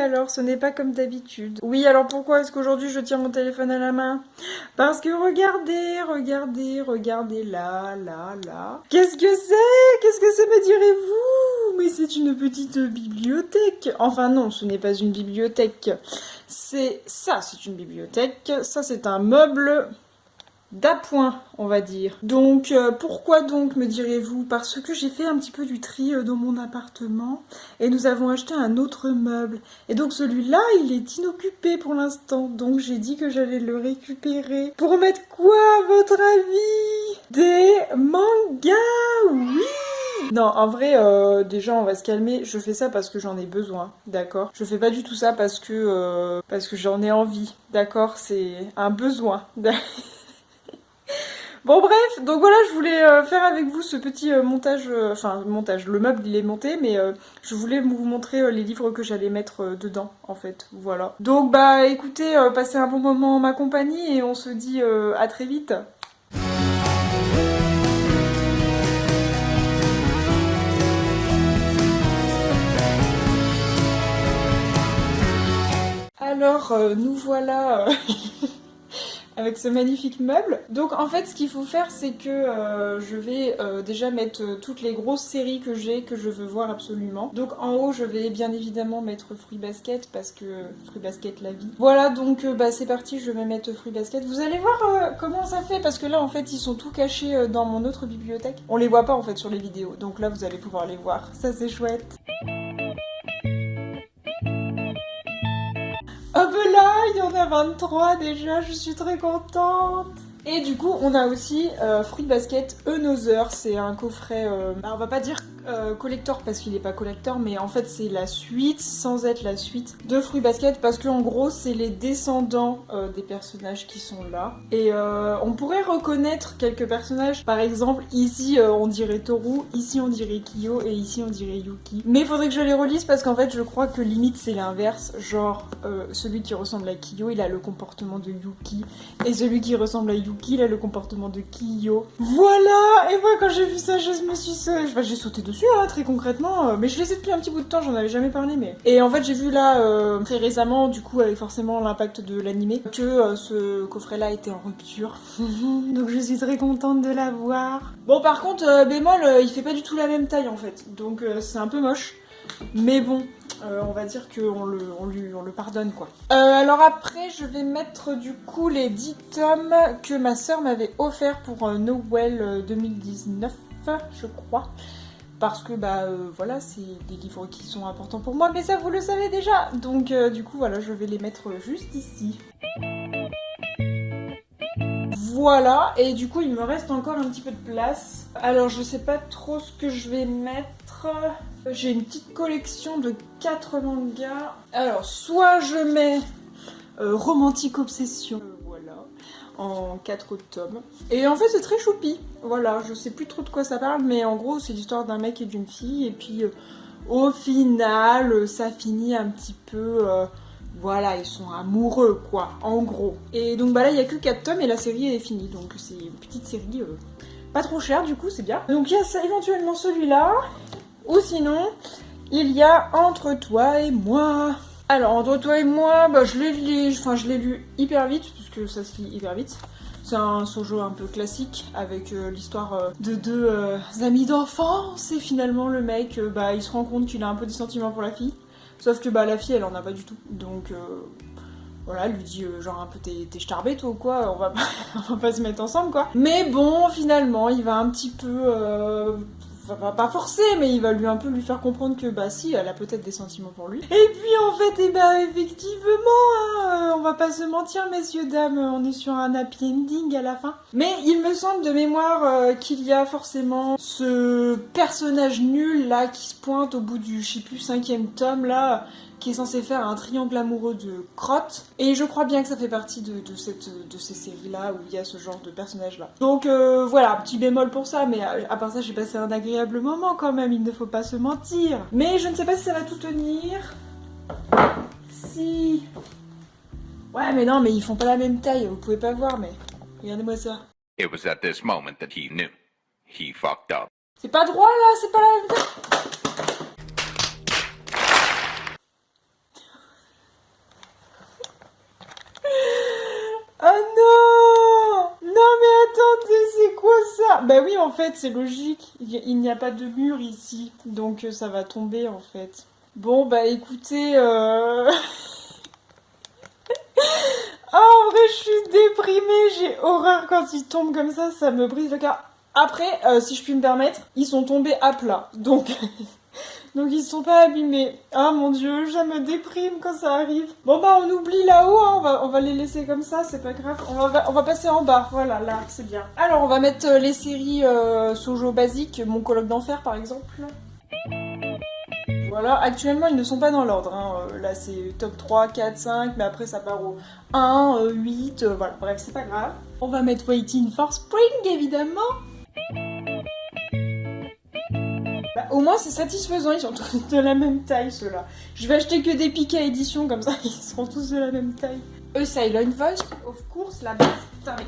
alors, ce n'est pas comme d'habitude. Oui, alors pourquoi est-ce qu'aujourd'hui je tiens mon téléphone à la main? Parce que regardez, là. Qu'est-ce que c'est? Qu'est-ce que c'est, me direz-vous? Mais c'est une petite bibliothèque. Enfin non, ce n'est pas une bibliothèque. C'est une bibliothèque. Ça, c'est un meuble d'appoint, on va dire. Donc, pourquoi donc, me direz-vous? Parce que j'ai fait un petit peu du tri dans mon appartement et nous avons acheté un autre meuble. Et donc celui-là, il est inoccupé pour l'instant. Donc j'ai dit que j'allais le récupérer. Pour mettre quoi, à votre avis? Des mangas, oui! Non, en vrai, déjà, on va se calmer. Je fais ça parce que j'en ai besoin, d'accord? Je fais pas du tout ça parce que j'en ai envie, d'accord? C'est un besoin. Bon bref, donc voilà, je voulais faire avec vous ce petit montage, montage, le meuble il est monté, mais je voulais vous montrer les livres que j'allais mettre dedans, en fait, voilà. Donc bah écoutez, passez un bon moment en ma compagnie et on se dit à très vite. Alors, nous voilà avec ce magnifique meuble. Donc en fait ce qu'il faut faire c'est que je vais déjà mettre toutes les grosses séries que j'ai, que je veux voir absolument. Donc en haut je vais bien évidemment mettre Fruit Basket parce que Fruit Basket la vie. Voilà donc bah c'est parti, je vais mettre Fruit Basket. Vous allez voir comment ça fait parce que là en fait ils sont tout cachés dans mon autre bibliothèque. On les voit pas en fait sur les vidéos donc là vous allez pouvoir les voir. Ça c'est chouette. Hop là, il y en a 23 déjà, je suis très contente. Et du coup, on a aussi Fruit Basket Another, c'est un coffret, on va pas dire collector parce qu'il est pas collector, mais en fait c'est la suite, sans être la suite, de Fruit Basket parce que en gros c'est les descendants des personnages qui sont là. Et on pourrait reconnaître quelques personnages, par exemple ici on dirait Toru, ici on dirait Kiyo et ici on dirait Yuki. Mais il faudrait que je les relise parce qu'en fait je crois que limite c'est l'inverse, genre celui qui ressemble à Kiyo il a le comportement de Yuki et celui qui ressemble à Yuki il a le comportement de Kiyo. Voilà. Et moi quand j'ai vu ça je me suis j'ai sauté dessus hein, très concrètement, mais je les ai depuis un petit bout de temps, j'en avais jamais parlé mais... Et en fait j'ai vu là très récemment, du coup avec forcément l'impact de l'animé, que ce coffret là était en rupture. Donc je suis très contente de l'avoir. Bon par contre bémol, il fait pas du tout la même taille en fait, donc c'est un peu moche. Mais bon, on va dire qu'on le pardonne quoi. Alors après, je vais mettre du coup les 10 tomes que ma sœur m'avait offert pour Noël 2019, je crois. Parce que bah voilà, c'est des livres qui sont importants pour moi, mais ça vous le savez déjà. Donc du coup voilà, je vais les mettre juste ici. Voilà, et du coup il me reste encore un petit peu de place. Alors je sais pas trop ce que je vais mettre. J'ai une petite collection de 4 mangas. Alors soit je mets Romantique Obsession, voilà, en 4 tomes. Et en fait c'est très choupi. Voilà, je sais plus trop de quoi ça parle, mais en gros c'est l'histoire d'un mec et d'une fille. Et puis au final ça finit un petit peu... voilà, ils sont amoureux, quoi, en gros. Et donc, bah là, il y a que 4 tomes et la série est finie. Donc, c'est une petite série pas trop chère, du coup, c'est bien. Donc, il y a ça, éventuellement celui-là. Ou sinon, il y a Entre toi et moi. Alors, Entre toi et moi, bah, je l'ai lu hyper vite, puisque ça se lit hyper vite. C'est un shoujo un peu classique, avec l'histoire de deux amis d'enfance. Et finalement, le mec, bah, il se rend compte qu'il a un peu des sentiments pour la fille. Sauf que bah la fille elle en a pas du tout. Donc voilà, elle lui dit genre un peu t'es starbé toi ou quoi, on va pas se mettre ensemble quoi. Mais bon finalement il va un petit peu va pas forcer mais il va un peu lui faire comprendre que bah si elle a peut-être des sentiments pour lui. Et puis en fait et bah effectivement hein, on va pas se mentir messieurs dames, on est sur un happy ending à la fin. Mais il me semble de mémoire qu'il y a forcément ce personnage nul là qui se pointe au bout du je sais plus 5e tome là, qui est censé faire un triangle amoureux de crotte. Et je crois bien que ça fait partie de ces séries-là où il y a ce genre de personnage-là. Donc voilà, petit bémol pour ça, mais à part ça, j'ai passé un agréable moment quand même, il ne faut pas se mentir. Mais je ne sais pas si ça va tout tenir. Si... Ouais, mais non, mais ils font pas la même taille, vous pouvez pas voir, mais... Regardez-moi ça. It was at this moment that he knew. He fucked up. C'est pas droit, là, c'est pas la même taille. Bah oui, en fait, c'est logique. Il n'y a pas de mur ici, donc ça va tomber, en fait. Bon, bah écoutez... Ah, en vrai, je suis déprimée, j'ai horreur quand ils tombent comme ça me brise le cœur. Après, si je puis me permettre, ils sont tombés à plat, donc... Donc ils sont pas abîmés. Ah mon dieu, ça me déprime quand ça arrive. Bon bah on oublie là-haut, hein. On va les laisser comme ça, c'est pas grave. On va passer en bas, voilà, là, c'est bien. Alors on va mettre les séries Shoujo basiques, Mon colloque d'enfer par exemple. Voilà, actuellement ils ne sont pas dans l'ordre, hein. Là c'est top 3, 4, 5, mais après ça part au 1, 8, voilà, bref c'est pas grave. On va mettre Waiting for Spring évidemment. Bah, au moins c'est satisfaisant, ils sont tous de la même taille ceux-là. Je vais acheter que des piquets édition comme ça, ils seront tous de la même taille. A Silent Voice, of course, la base. Putain mais...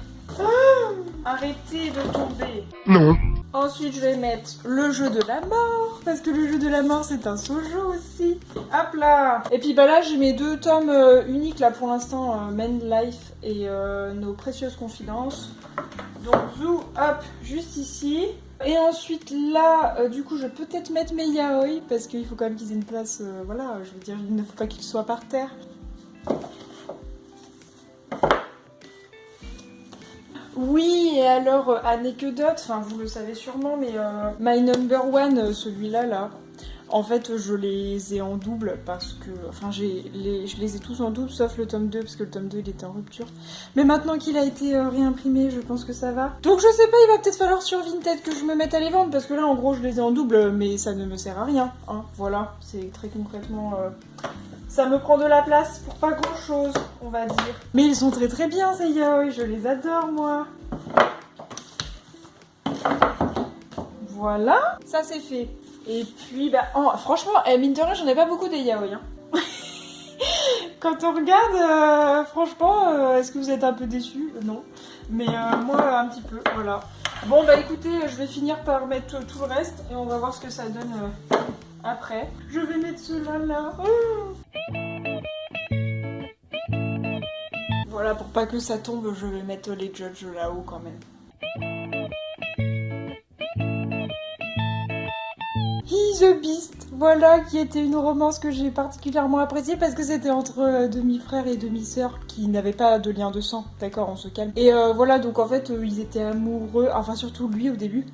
Arrêtez de tomber. Non. Ensuite je vais mettre le jeu de la mort, parce que le jeu de la mort c'est un shoujo aussi. Hop là. Et puis bah là j'ai mes 2 tomes uniques là pour l'instant, Men Life et Nos précieuses confidences. Donc zou, hop, juste ici. Et ensuite là, du coup je vais peut-être mettre mes yaoi, parce qu'il faut quand même qu'ils aient une place, voilà, je veux dire, il ne faut pas qu'ils soient par terre. Oui, et alors, anecdote, enfin vous le savez sûrement, mais My Number One, celui-là, là, en fait je les ai en double parce que, enfin je les ai tous en double sauf le tome 2 parce que le tome 2 il était en rupture. Mais maintenant qu'il a été réimprimé, je pense que ça va. Donc je sais pas, il va peut-être falloir sur Vinted que je me mette à les vendre parce que là en gros je les ai en double mais ça ne me sert à rien, hein, voilà, c'est très concrètement... Ça me prend de la place pour pas grand chose, on va dire. Mais ils sont très très bien ces yaoi, je les adore moi. Voilà, ça c'est fait. Et puis, bah, franchement, mine de rien, j'en ai pas beaucoup des yaoi. Hein. Quand on regarde, franchement, est-ce que vous êtes un peu déçus? Non. Mais moi, un petit peu, voilà. Bon, bah écoutez, je vais finir par mettre tout le reste et on va voir ce que ça donne après. Je vais mettre ceux-là là. Voilà, pour pas que ça tombe, je vais mettre les judges là-haut quand même. He the Beast, voilà, qui était une romance que j'ai particulièrement appréciée parce que c'était entre demi-frères et demi-sœurs qui n'avaient pas de lien de sang, d'accord, on se calme. Et voilà, donc en fait, ils étaient amoureux, enfin surtout lui au début,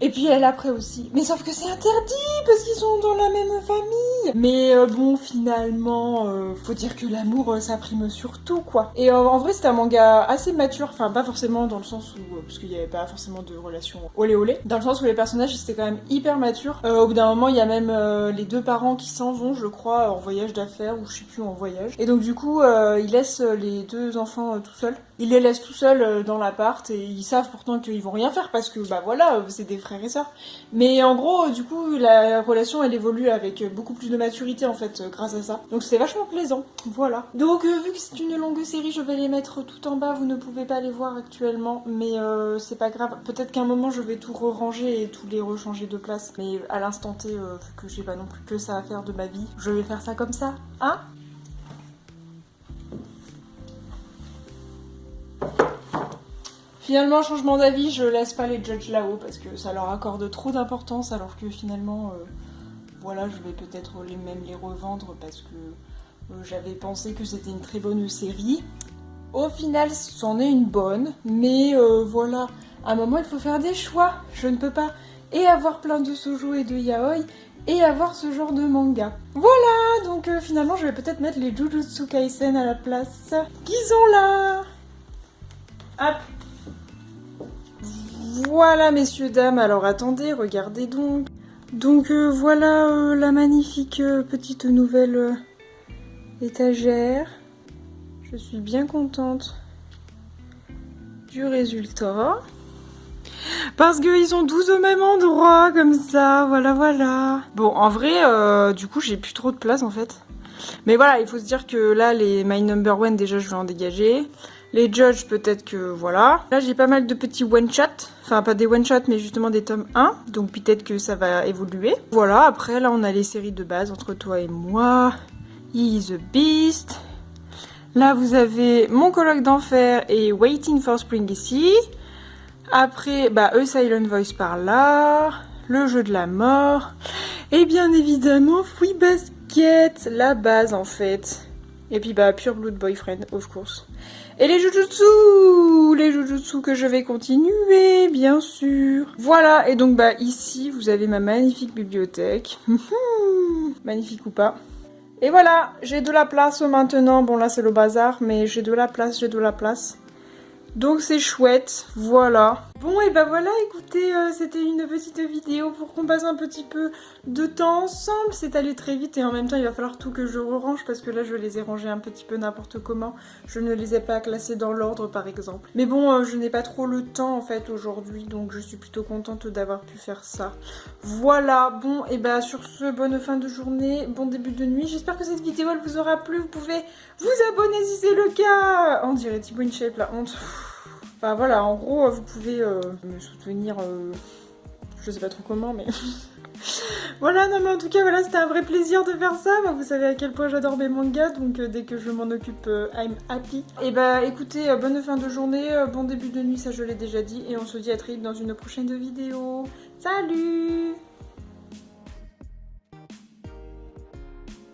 et puis elle après aussi. Mais sauf que c'est interdit parce qu'ils sont dans la même famille. Mais bon, finalement, faut dire que l'amour, ça prime surtout, quoi. Et en vrai, c'était un manga assez mature, enfin pas forcément dans le sens où, parce qu'il n'y avait pas forcément de relation olé olé, dans le sens où les personnages, c'était quand même hyper matures. Au bout d'un moment, il y a même les 2 parents qui s'en vont, je crois, en voyage d'affaires, ou je sais plus, en voyage. Et donc du coup, ils laissent les 2 enfants tout seuls. Ils les laissent tout seuls dans l'appart, et ils savent pourtant qu'ils vont rien faire, parce que, bah voilà, c'est des frères et sœurs. Mais en gros, du coup, la relation, elle évolue avec beaucoup plus de maturité, en fait, grâce à ça. Donc c'était vachement plaisant, voilà. Donc vu que c'est une longue série, je vais les mettre tout en bas, vous ne pouvez pas les voir actuellement, mais c'est pas grave. Peut-être qu'à un moment, je vais tout ranger et tout les rechanger de place. Mais à l'instant T, vu que j'ai pas non plus que ça à faire de ma vie, je vais faire ça comme ça, hein? Finalement, changement d'avis, je laisse pas les judges là-haut parce que ça leur accorde trop d'importance alors que finalement, voilà, je vais peut-être même les revendre parce que j'avais pensé que c'était une très bonne série. Au final, c'en est une bonne, mais voilà, à un moment il faut faire des choix. Je ne peux pas et avoir plein de shoujo et de yaoi et avoir ce genre de manga. Voilà, donc finalement je vais peut-être mettre les Jujutsu Kaisen à la place. Qui sont là? Hop. Voilà messieurs, dames, alors attendez, regardez donc. Donc voilà la magnifique petite nouvelle étagère. Je suis bien contente du résultat. Parce qu'ils sont tous au même endroit, comme ça, voilà. Bon, en vrai, du coup, j'ai plus trop de place, en fait. Mais voilà, il faut se dire que là, les My Number One, déjà, je vais en dégager. Les Judge, peut-être que, voilà. Là, j'ai pas mal de petits one-shot. Enfin, pas des one-shot, mais justement des tomes 1. Donc, peut-être que ça va évoluer. Voilà, après, là, on a les séries de base, Entre toi et moi, He the Beast. Là, vous avez Mon colloque d'enfer et Waiting for Spring ici. Après, bah, A Silent Voice par là. Le jeu de la mort. Et bien évidemment, Fruit Basket, la base en fait. Et puis bah, Pure Blood Boyfriend, of course. Et les jujutsu que je vais continuer, bien sûr. Voilà, et donc bah ici, vous avez ma magnifique bibliothèque. Magnifique ou pas. Et voilà, j'ai de la place maintenant. Bon là c'est le bazar, mais j'ai de la place. Donc c'est chouette, voilà. Bon et bah voilà, écoutez, c'était une petite vidéo pour qu'on passe un petit peu de temps ensemble. C'est allé très vite et en même temps il va falloir tout que je range parce que là je les ai rangés un petit peu n'importe comment. Je ne les ai pas classés dans l'ordre par exemple. Mais bon, je n'ai pas trop le temps en fait aujourd'hui, donc je suis plutôt contente d'avoir pu faire ça. Voilà, bon et bah sur ce, bonne fin de journée, bon début de nuit. J'espère que cette vidéo elle vous aura plu. Vous pouvez vous abonner si c'est le cas. On dirait Thibaut InShape, la honte. Enfin voilà, en gros, vous pouvez me soutenir, je sais pas trop comment, mais... Voilà, non mais en tout cas, voilà, c'était un vrai plaisir de faire ça. Bah, vous savez à quel point j'adore mes mangas, donc dès que je m'en occupe, I'm happy. Et bah écoutez, bonne fin de journée, bon début de nuit, ça je l'ai déjà dit, et on se dit à très vite dans une prochaine vidéo. Salut!